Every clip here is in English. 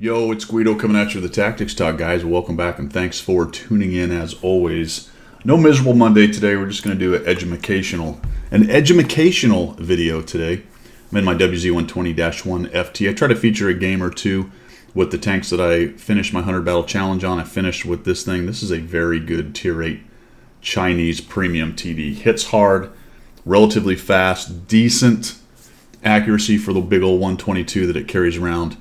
Yo, it's Guido coming at you with the Tactics Talk, guys. Welcome back and thanks for tuning in as always. No miserable Monday today. We're just going to do an educational video today. I'm in my WZ120-1 FT. I try to feature a game or two with the tanks that I finished my 100 Battle Challenge on. I finished with this thing. This is a very good Tier 8 Chinese premium TD. Hits hard, relatively fast, decent accuracy for the big old 122 that it carries around.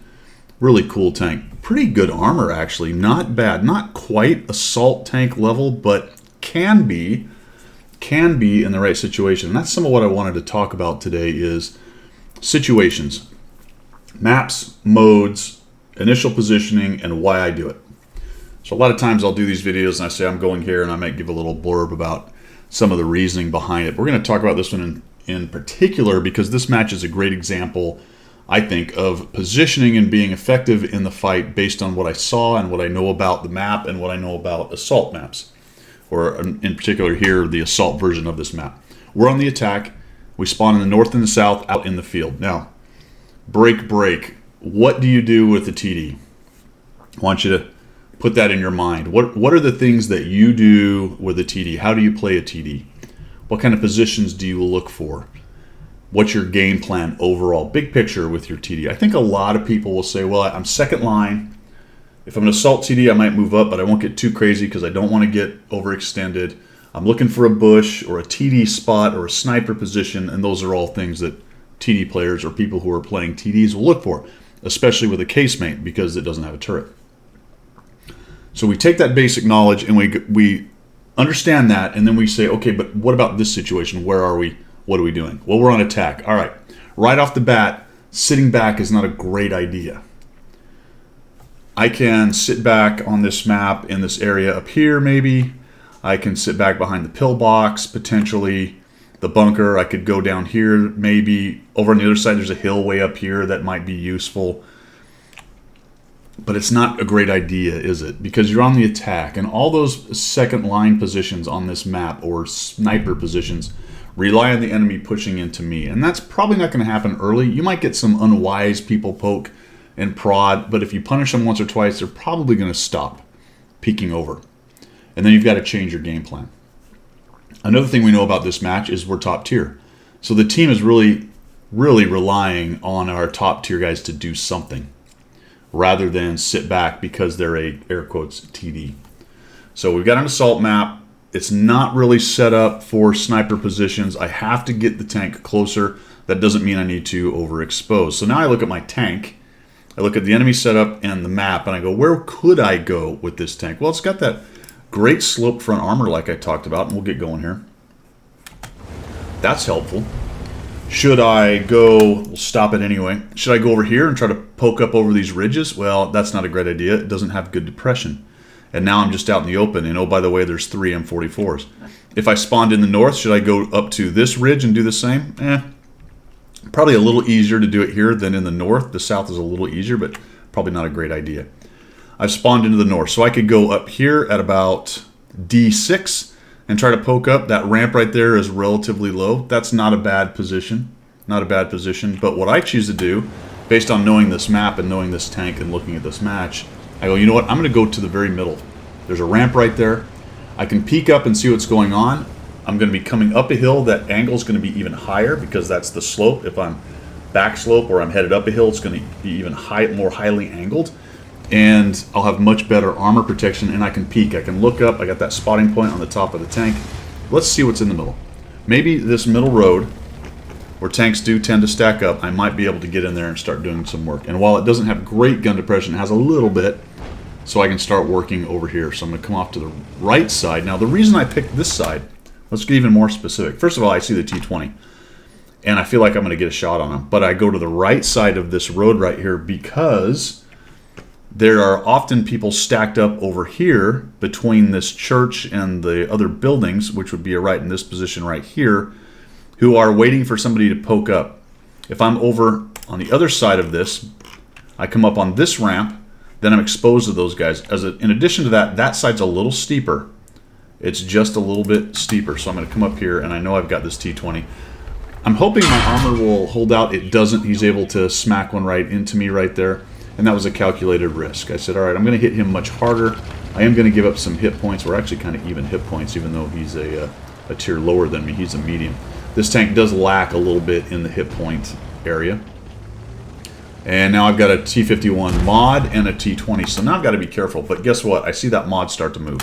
Really cool tank. Pretty good armor, actually. Not bad. Not quite assault tank level, but can be in the right situation. And that's some of what I wanted to talk about today is situations. Maps, modes, initial positioning, and why I do it. So a lot of times I'll do these videos and I say I'm going here, and I might give a little blurb about some of the reasoning behind it. We're going to talk about this one in particular because this match is a great example, I think, of positioning and being effective in the fight based on what I saw and what I know about the map and what I know about assault maps. Or in particular here, the assault version of this map. We're on the attack. We spawn in the north and the south out in the field. Now, break. What do you do with the TD? I want you to put that in your mind. What are the things that you do with a TD? How do you play a TD? What kind of positions do you look for? What's your game plan overall? Big picture with your TD. I think a lot of people will say, well, I'm second line. If I'm an assault TD, I might move up, but I won't get too crazy because I don't want to get overextended. I'm looking for a bush or a TD spot or a sniper position, and those are all things that TD players or people who are playing TDs will look for, especially with a casemate because it doesn't have a turret. So we take that basic knowledge and we understand that, and then we say, okay, but what about this situation? Where are we? What are we doing? Well, we're on attack. All right. Right off the bat, sitting back is not a great idea. I can sit back on this map in this area up here, maybe. I can sit back behind the pillbox, potentially the bunker. I could go down here, maybe. Over on the other side, there's a hill way up here that might be useful. But it's not a great idea, is it? Because you're on the attack, and all those second line positions on this map, or sniper positions, rely on the enemy pushing into me. And that's probably not going to happen early. You might get some unwise people poke and prod, but if you punish them once or twice, they're probably going to stop peeking over. And then you've got to change your game plan. Another thing we know about this match is we're top tier. So the team is really relying on our top tier guys to do something rather than sit back because they're a, air quotes, TD. So we've got an assault map. It's not really set up for sniper positions. I have to get the tank closer. That doesn't mean I need to overexpose. So now I look at my tank. I look at the enemy setup and the map, and I go, where could I go with this tank? Well, it's got that great slope front armor like I talked about, and we'll get going here. That's helpful. Should I go, we'll stop it anyway. Should I go over here and try to poke up over these ridges? Well, that's not a great idea. It doesn't have good depression. And now I'm just out in the open, and oh, by the way, there's 3 M44s. If I spawned in the north, should I go up to this ridge and do the same? Probably a little easier to do it here than in the north. The south is a little easier, but probably not a great idea. I've spawned into the north, so I could go up here at about D6 and try to poke up. That ramp right there is relatively low. That's not a bad position. Not a bad position, but what I choose to do, based on knowing this map and knowing this tank and looking at this match, I go, you know what, I'm going to go to the very middle. There's a ramp right there. I can peek up and see what's going on. I'm going to be coming up a hill. That angle is going to be even higher because that's the slope. If I'm back slope or I'm headed up a hill, it's going to be even more highly angled. And I'll have much better armor protection, and I can peek. I can look up. I got that spotting point on the top of the tank. Let's see what's in the middle. Maybe this middle road, where tanks do tend to stack up, I might be able to get in there and start doing some work. And while it doesn't have great gun depression, it has a little bit, so I can start working over here. So I'm going to come off to the right side. Now, the reason I picked this side, let's get even more specific. First of all, I see the T-20, and I feel like I'm going to get a shot on him. But I go to the right side of this road right here because there are often people stacked up over here between this church and the other buildings, which would be right in this position right here, who are waiting for somebody to poke up. If I'm over on the other side of this, I come up on this ramp, then I'm exposed to those guys. In addition to that, that side's a little steeper. It's just a little bit steeper, so I'm going to come up here, and I know I've got this T-20. I'm hoping my armor will hold out. It doesn't. He's able to smack one right into me right there. and that was a calculated risk. I said, all right, I'm going to hit him much harder. I am going to give up some hit points. We're actually kind of even hit points, even though he's a tier lower than me. He's a medium. This tank does lack a little bit in the hit point area. And now I've got a T51 mod and a T20, so now I've got to be careful. But guess what? I see that mod start to move.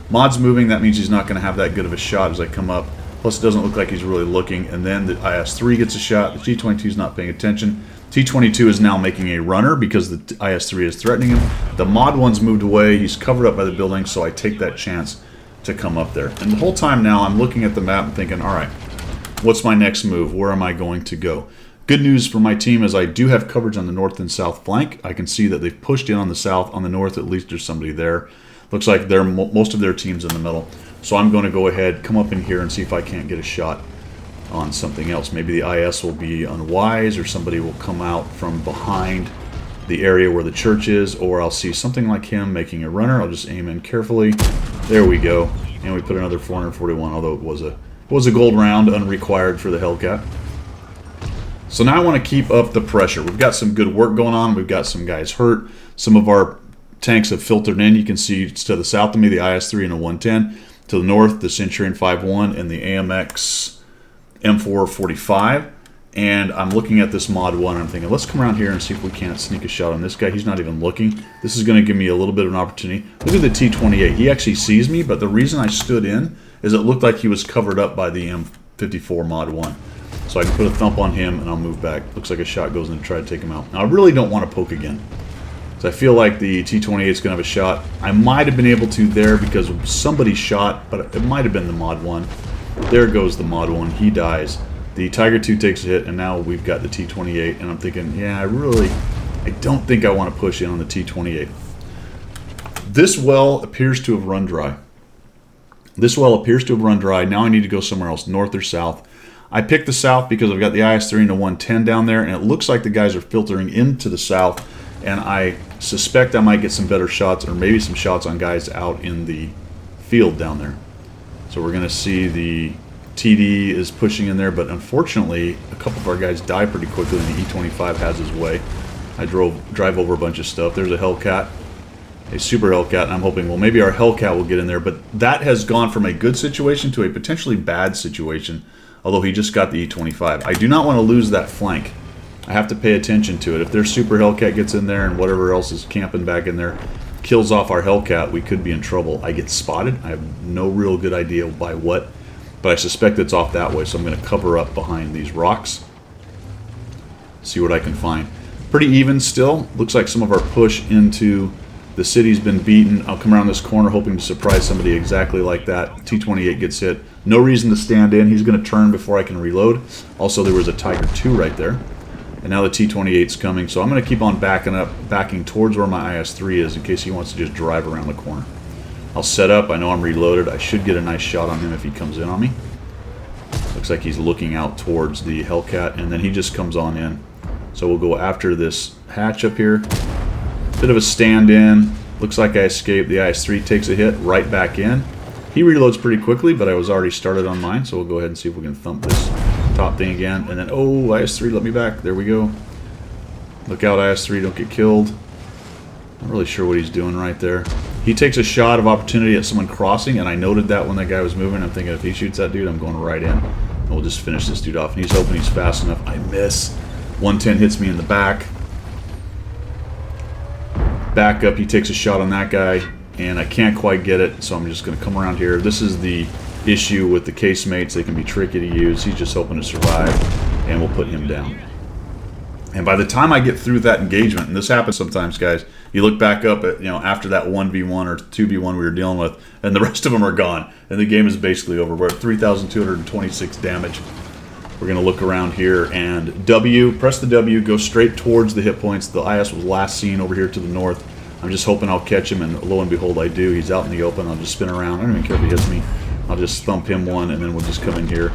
Mod's moving, that means he's not going to have that good of a shot as I come up. Plus, it doesn't look like he's really looking. And then the IS-3 gets a shot. The T-22 is not paying attention. T-22 is now making a runner because the IS-3 is threatening him. The mod one's moved away. He's covered up by the building, so I take that chance to come up there. And the whole time now, I'm looking at the map and thinking, all right, what's my next move? Where am I going to go? Good news for my team is I do have coverage on the north and south flank. I can see that they've pushed in on the south. On the north, at least there's somebody there. Looks like most of their team's in the middle. So I'm going to go ahead, come up in here, and see if I can't get a shot on something else. Maybe the IS will be unwise, or somebody will come out from behind the area where the church is, or I'll see something like him making a runner. I'll just aim in carefully. There we go. And we put another 441, although it was a gold round, unrequired for the Hellcat. So now I want to keep up the pressure. We've got some good work going on. We've got some guys hurt. Some of our tanks have filtered in. You can see to the south of me, the IS-3 and a 110. To the north, the Centurion 5.1 and the AMX M445. And I'm looking at this mod 1. I'm thinking, let's come around here and see if we can't sneak a shot on this guy. He's not even looking. This is going to give me a little bit of an opportunity. Look at the T-28. He actually sees me, but the reason I stood in is it looked like he was covered up by the M54 mod 1. So I can put a thump on him and I'll move back. Looks like a shot goes in to try to take him out. Now I really don't want to poke again. So I feel like the T-28 is going to have a shot. I might have been able to there because somebody shot, but it might have been the mod 1. There goes the mod 1. He dies. The Tiger 2 takes a hit, and now we've got the T-28. And I'm thinking, yeah, I don't think I want to push in on the T-28. This well appears to have run dry. Now I need to go somewhere else, north or south. I picked the south because I've got the IS-3 and the 110 down there, and it looks like the guys are filtering into the south, and I suspect I might get some better shots, or maybe some shots on guys out in the field down there. So we're going to see the TD is pushing in there, but unfortunately, a couple of our guys die pretty quickly, and the E-25 has his way. I drive over a bunch of stuff. There's a Hellcat, a Super Hellcat, and I'm hoping, well, maybe our Hellcat will get in there, but that has gone from a good situation to a potentially bad situation, although he just got the E-25. I do not want to lose that flank. I have to pay attention to it. If their Super Hellcat gets in there and whatever else is camping back in there kills off our Hellcat, we could be in trouble. I get spotted. I have no real good idea by what, but I suspect it's off that way, so I'm going to cover up behind these rocks. See what I can find. Pretty even still. Looks like some of our push into the city's been beaten. I'll come around this corner hoping to surprise somebody exactly like that. T-28 gets hit. No reason to stand in. He's going to turn before I can reload. Also, there was a Tiger 2 right there. And now the T-28's coming, so I'm going to keep on backing towards where my IS-3 is in case he wants to just drive around the corner. I'll set up. I know I'm reloaded. I should get a nice shot on him if he comes in on me. Looks like he's looking out towards the Hellcat, and then he just comes on in. So we'll go after this hatch up here. Bit of a stand-in. Looks like I escaped. The IS-3 takes a hit right back in. He reloads pretty quickly, but I was already started on mine, so we'll go ahead and see if we can thump this top thing again. And then, oh, IS-3, let me back. There we go. Look out, IS-3, don't get killed. Not really sure what he's doing right there. He takes a shot of opportunity at someone crossing, and I noted that when that guy was moving. I'm thinking, if he shoots that dude, I'm going right in. And we'll just finish this dude off. And he's hoping he's fast enough. I miss. 110 hits me in the back. Back up, he takes a shot on that guy, and I can't quite get it, so I'm just going to come around here. This is the issue with the casemates. They can be tricky to use. He's just hoping to survive, and we'll put him down. And by the time I get through that engagement, and this happens sometimes, guys, you look back up at, after that 1v1 or 2v1 we were dealing with, and the rest of them are gone, and the game is basically over. We're at 3,226 damage. We're going to look around here, and press the W, go straight towards the hit points. The IS was last seen over here to the north. I'm just hoping I'll catch him, and lo and behold, I do. He's out in the open. I'll just spin around. I don't even care if he hits me. I'll just thump him one, and then we'll just come in here,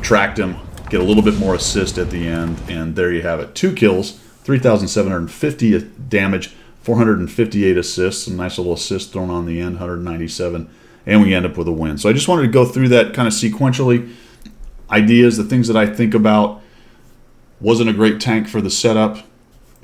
tract him, get a little bit more assist at the end, and there you have it. 2 kills, 3,750 damage, 458 assists, some nice little assists thrown on the end, 197, and we end up with a win. So I just wanted to go through that kind of sequentially. Ideas, the things that I think about. Wasn't a great tank for the setup.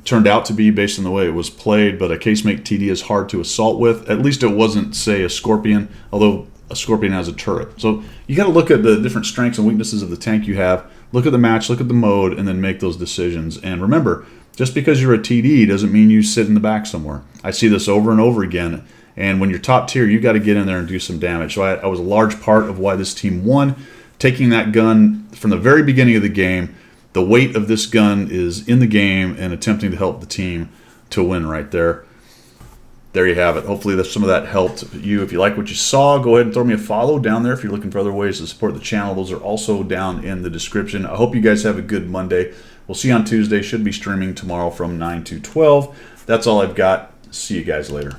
turned out to be based on the way it was played, but a Casemate TD is hard to assault with. At least it wasn't, say, a Scorpion, although a Scorpion has a turret. So you got to look at the different strengths and weaknesses of the tank you have, look at the match, look at the mode, and then make those decisions. And remember, just because you're a TD doesn't mean you sit in the back somewhere. I see this over and over again, and when you're top tier, you got to get in there and do some damage. So I was a large part of why this team won, taking that gun from the very beginning of the game. The weight of this gun is in the game and attempting to help the team to win right there. There you have it. Hopefully some of that helped you. If you like what you saw, go ahead and throw me a follow down there. If you're looking for other ways to support the channel, those are also down in the description. I hope you guys have a good Monday. We'll see you on Tuesday. Should be streaming tomorrow from 9 to 12. That's all I've got. See you guys later.